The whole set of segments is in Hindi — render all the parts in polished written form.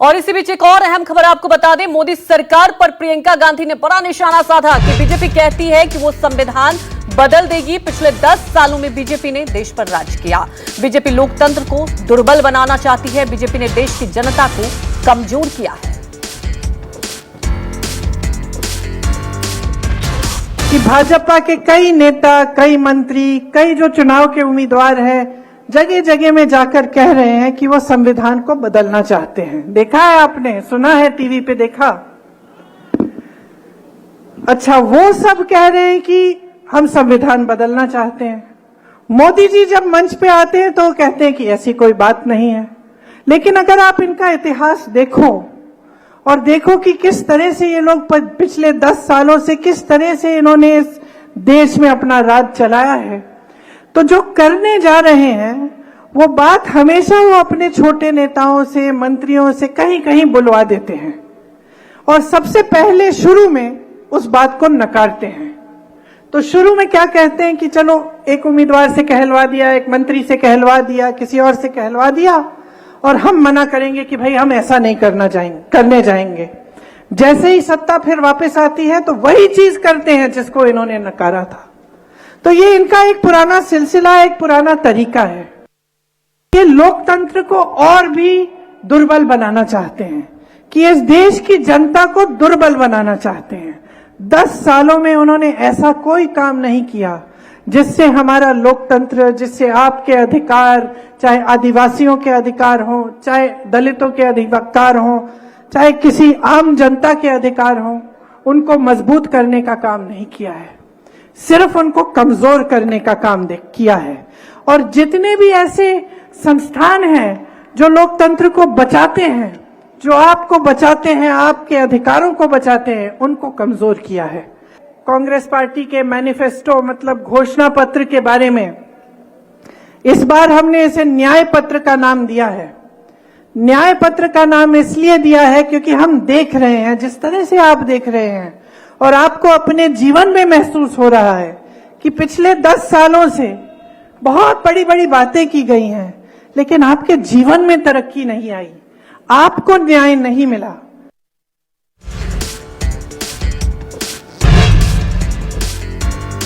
और इसी बीच एक और अहम खबर आपको बता दें, मोदी सरकार पर प्रियंका गांधी ने बड़ा निशाना साधा कि बीजेपी कहती है कि वो संविधान बदल देगी। पिछले 10 सालों में बीजेपी ने देश पर राज किया। बीजेपी लोकतंत्र को दुर्बल बनाना चाहती है। बीजेपी ने देश की जनता को कमजोर किया है। कि भाजपा के कई नेता, कई मंत्री, कई जो चुनाव के उम्मीदवार हैं, जगह जगह में जाकर कह रहे हैं कि वो संविधान को बदलना चाहते हैं। देखा है आपने, सुना है, टीवी पे देखा। अच्छा, वो सब कह रहे हैं कि हम संविधान बदलना चाहते हैं। मोदी जी जब मंच पे आते हैं तो कहते हैं कि ऐसी कोई बात नहीं है। लेकिन अगर आप इनका इतिहास देखो और देखो कि किस तरह से ये लोग पिछले 10 सालों से किस तरह से इन्होंने इस देश में अपना राज चलाया है, तो जो करने जा रहे हैं वो बात हमेशा वो अपने छोटे नेताओं से, मंत्रियों से कहीं कहीं बुलवा देते हैं और सबसे पहले शुरू में उस बात को नकारते हैं। तो शुरू में क्या कहते हैं कि चलो एक उम्मीदवार से कहलवा दिया, एक मंत्री से कहलवा दिया, किसी और से कहलवा दिया और हम मना करेंगे कि भाई हम ऐसा नहीं करने जाएंगे। जैसे ही सत्ता फिर वापस आती है तो वही चीज करते हैं जिसको इन्होंने नकारा था। तो ये इनका एक पुराना सिलसिला, एक पुराना तरीका है। ये लोकतंत्र को और भी दुर्बल बनाना चाहते हैं, कि इस देश की जनता को दुर्बल बनाना चाहते हैं। 10 सालों में उन्होंने ऐसा कोई काम नहीं किया जिससे हमारा लोकतंत्र, जिससे आपके अधिकार, चाहे आदिवासियों के अधिकार हो, चाहे दलितों के अधिकार हो, चाहे किसी आम जनता के अधिकार हो, उनको मजबूत करने का काम नहीं किया है। सिर्फ उनको कमजोर करने का काम किया है। और जितने भी ऐसे संस्थान हैं जो लोकतंत्र को बचाते हैं, जो आपको बचाते हैं, आपके अधिकारों को बचाते हैं, उनको कमजोर किया है। कांग्रेस पार्टी के मैनिफेस्टो मतलब घोषणा पत्र के बारे में इस बार हमने इसे न्याय पत्र का नाम दिया है। न्याय पत्र का नाम इसलिए दिया है क्योंकि हम देख रहे हैं, जिस तरह से आप देख रहे हैं और आपको अपने जीवन में महसूस हो रहा है कि पिछले 10 सालों से बहुत बड़ी बड़ी बातें की गई हैं, लेकिन आपके जीवन में तरक्की नहीं आई, आपको न्याय नहीं मिला।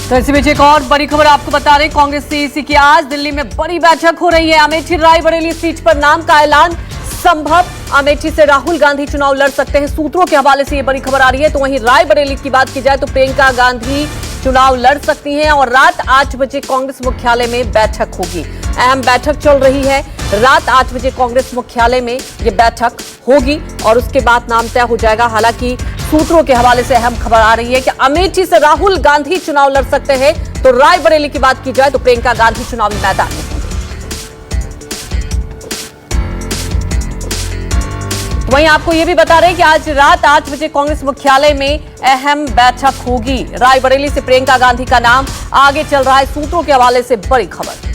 तो इसी बीच एक और बड़ी खबर आपको बता रहे, कांग्रेस सीईसी की आज दिल्ली में बड़ी बैठक हो रही है। अमेठी रायबरेली सीट पर नाम का ऐलान संभव। अमेठी से राहुल गांधी चुनाव लड़ सकते हैं, सूत्रों के हवाले से ये बड़ी खबर आ रही है। तो वहीं रायबरेली की बात की जाए तो प्रियंका गांधी चुनाव लड़ सकती हैं और रात 8 बजे कांग्रेस मुख्यालय में बैठक होगी। अहम बैठक चल रही है। रात 8 बजे कांग्रेस मुख्यालय में ये बैठक होगी और उसके बाद नाम तय हो जाएगा। हालांकि सूत्रों के हवाले से अहम खबर आ रही है कि अमेठी से राहुल गांधी चुनाव लड़ सकते हैं, तो रायबरेली की बात की जाए तो प्रियंका गांधी चुनावी मैदान में। वहीं आपको यह भी बता रहे हैं कि आज रात 8 बजे कांग्रेस मुख्यालय में अहम बैठक होगी। रायबरेली से प्रियंका गांधी का नाम आगे चल रहा है, सूत्रों के हवाले से बड़ी खबर।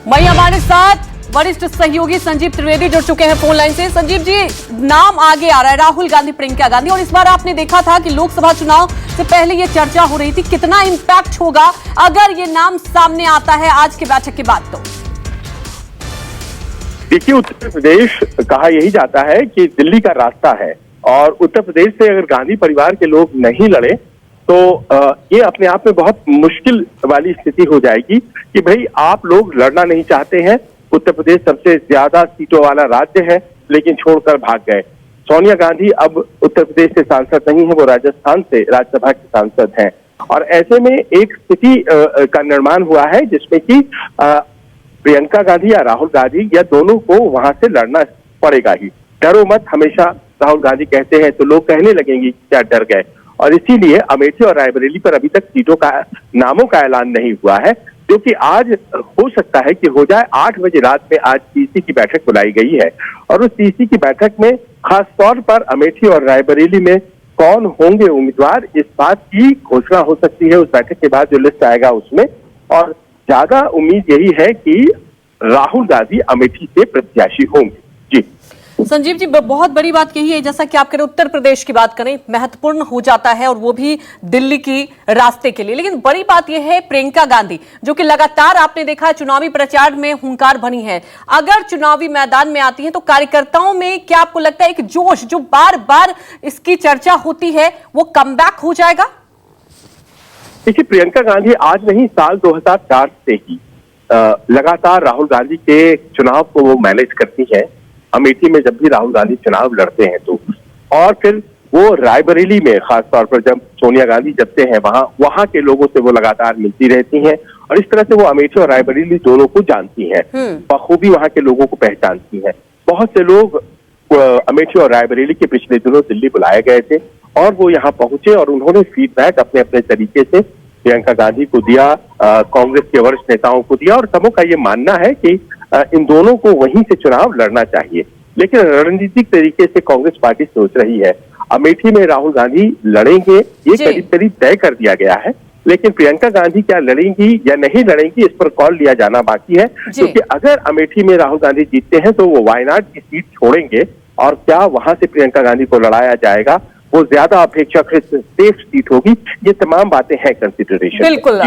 वहीं हमारे साथ वरिष्ठ सहयोगी संजीव त्रिवेदी जुड़ चुके हैं फोन लाइन से। संजीव जी, नाम आगे आ रहा है राहुल गांधी, प्रियंका गांधी, और इस बार आपने देखा था कि लोकसभा चुनाव से पहले ये चर्चा हो रही थी। कितना इंपैक्ट होगा अगर ये नाम सामने आता है आज की बैठक के बाद? तो देखिए, उत्तर प्रदेश कहा यही जाता है कि दिल्ली का रास्ता है और उत्तर प्रदेश से अगर गांधी परिवार के लोग नहीं लड़े तो ये अपने आप में बहुत मुश्किल वाली स्थिति हो जाएगी कि भाई आप लोग लड़ना नहीं चाहते हैं। उत्तर प्रदेश सबसे ज्यादा सीटों वाला राज्य है लेकिन छोड़कर भाग गए। सोनिया गांधी अब उत्तर प्रदेश से सांसद नहीं है, वो राजस्थान से राज्यसभा के सांसद हैं और ऐसे में एक स्थिति का निर्माण हुआ है जिसमें कि प्रियंका गांधी या राहुल गांधी या दोनों को वहां से लड़ना पड़ेगा ही। डरो मत हमेशा राहुल गांधी कहते हैं तो लोग कहने लगेंगे क्या डर गए, और इसीलिए अमेठी और रायबरेली पर अभी तक सीटों का, नामों का ऐलान नहीं हुआ है, जो कि आज हो सकता है कि हो जाए। 8 बजे रात में आज सीईसी की बैठक बुलाई गई है और उस सीईसी की बैठक में खास तौर पर अमेठी और रायबरेली में कौन होंगे उम्मीदवार, इस बात की घोषणा हो सकती है उस बैठक के बाद जो लिस्ट आएगा उसमें। और ज्यादा उम्मीद यही है कि राहुल गांधी अमेठी से प्रत्याशी होंगे। जी संजीव जी, बहुत बड़ी बात यही है, जैसा कि आप कह रहे उत्तर प्रदेश की बात करें, महत्वपूर्ण हो जाता है और वो भी दिल्ली की रास्ते के लिए। लेकिन बड़ी बात यह है प्रियंका गांधी, जो कि लगातार आपने देखा चुनावी प्रचार में हुंकार बनी है, अगर चुनावी मैदान में आती है तो कार्यकर्ताओं में क्या आपको लगता है एक जोश जो बार बार इसकी चर्चा होती है वो कमबैक हो जाएगा? देखिए, प्रियंका गांधी आज नहीं, साल 2004 से ही लगातार राहुल गांधी के चुनाव को वो मैनेज करती है। अमेठी में जब भी राहुल गांधी चुनाव लड़ते हैं तो, और फिर वो रायबरेली में खासतौर पर जब सोनिया गांधी जबते हैं वहां के लोगों से वो लगातार मिलती रहती हैं और इस तरह से वो अमेठी और रायबरेली दोनों को जानती हैं, बखूबी वहां के लोगों को पहचानती हैं। बहुत से लोग अमेठी और रायबरेली के पिछले दिनों दिल्ली बुलाए गए थे और वो यहाँ पहुंचे और उन्होंने फीडबैक अपने अपने तरीके से प्रियंका गांधी को दिया, कांग्रेस के वरिष्ठ नेताओं को दिया और सबों का ये मानना है कि इन दोनों को वहीं से चुनाव लड़ना चाहिए। लेकिन रणनीतिक तरीके से कांग्रेस पार्टी सोच रही है अमेठी में राहुल गांधी लड़ेंगे, ये करीब करीब तय कर दिया गया है, लेकिन प्रियंका गांधी क्या लड़ेंगी या नहीं लड़ेंगी इस पर कॉल लिया जाना बाकी है, क्योंकि अगर अमेठी में राहुल गांधी जीतते हैं तो वो वायनाड की सीट छोड़ेंगे और क्या वहां से प्रियंका गांधी को लड़ाया जाएगा, वो ज्यादा अपेक्षाकृत सेफ सीट होगी। ये तमाम बातें हैं कंसिडरेशन। बिल्कुल।